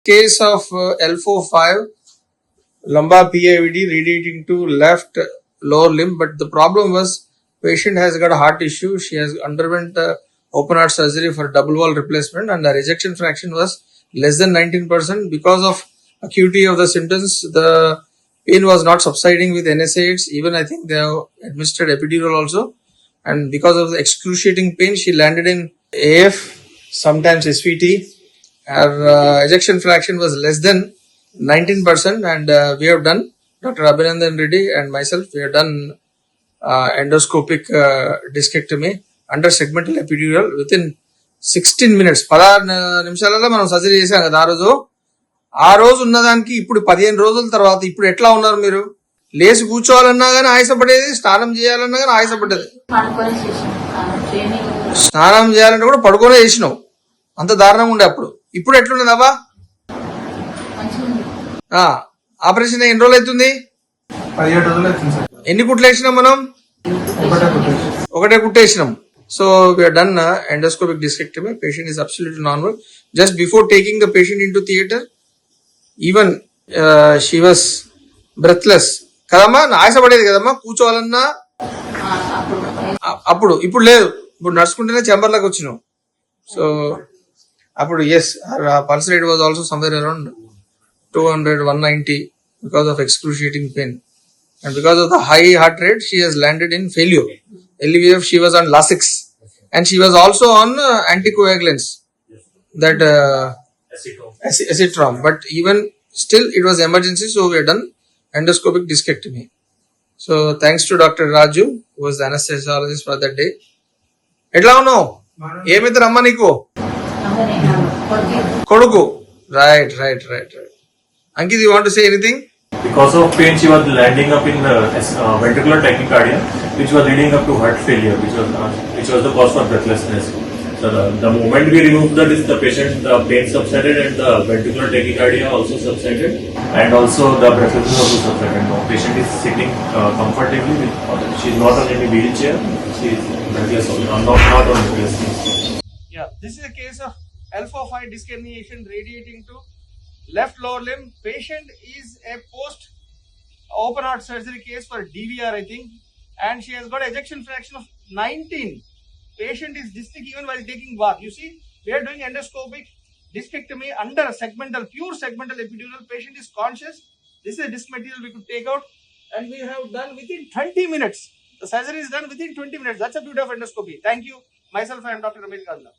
Case of L45 lumbar PIVD radiating to left lower limb, but the problem was patient has got a heart issue. She has underwent open heart surgery for double wall replacement, and the rejection fraction was less than 19%. Because of acuity of the symptoms, the pain was not subsiding with NSAIDs. Even I think they have administered epidural also, and because of the excruciating pain, she landed in AF, sometimes SVT. Her ejection fraction was less than 19%, and we have done, Dr. Abhinandan Reddy and myself, we have done endoscopic discectomy under segmental epidural within 16 minutes. 16 నిమిషాలలో మనం surgery చేసాం కదా ఆ రోజు ఉన్నదానికి ఇప్పుడు 15 రోజుల తర్వాత ఇప్పుడు ఎట్లా ఉన్నారు మీరు? లేచి కూర్చోవాలన్నా కానీ ఆయాసపడేది, స్నానం చేయాలన్నా కానీ ఆయాసపడ్డది. స్నానం చేయాలంటే కూడా పడుకోనే చేసినావు, అంత దారుణంగా ఉండే అప్పుడు. ఇప్పుడు ఎట్లున్నదవ్వా? ఆపరేషన్ ఎన్ని రోజులు అవుతుంది? 17 రోజులు అవుతుంది సార్. ఎన్ని కుట్లు వేసినాం మనం? ఒకటే కుట్టేసినాం. So we have done endoscopic discectomy. Patient is absolutely normal. Just before taking the patient into theater, even she was breathless కదమ్మా, ఆయాసపడేది కదమ్మా కూర్చోవాలన్నా. అప్పుడు ఇప్పుడు లేదు, ఇప్పుడు నడుచుకుంటేనే చెంబర్లోకి వచ్చినాం. సో అప్పుడు yes, pulse rate was also somewhere around 200, 190 because of excruciating pain. And because of the high heart rate, she has landed in failure. LVF, she was on Lasix. And she was also on anticoagulants, that acetrom. But even still, it was emergency, so we had done endoscopic discectomy. So thanks to Dr. Raju, who was the anesthesiologist for that day. ఎట్లా ఉన్నావు? ఏమిద్దరు అమ్మ నీకు? కొడుకు. Right. Ankit, you want to say anything? Because of pain, she was landing up in ventricular tachycardia, which was leading up to heart failure, which was the cause for breathlessness. So the moment we removed the patient, the pain subsided and the ventricular tachycardia also subsided, and also the breathlessness also subsided. Now patient is sitting comfortably. She is not on any wheelchair. She is breathless, not on breathlessness. Yeah, this is a case of L45 disc herniation radiating to left lower limb. Patient is a post open heart surgery case for DVR, I think, and she has got ejection fraction of 19. Patient is dystic even while taking bath. You see, we are doing endoscopic discectomy under pure segmental epidural. Patient is conscious. This is a disc material we could take out, and we have done within 20 minutes. The surgery is done within 20 minutes. That's a beauty of endoscopy. Thank you. Myself, I am Dr. Ramesh Kazla.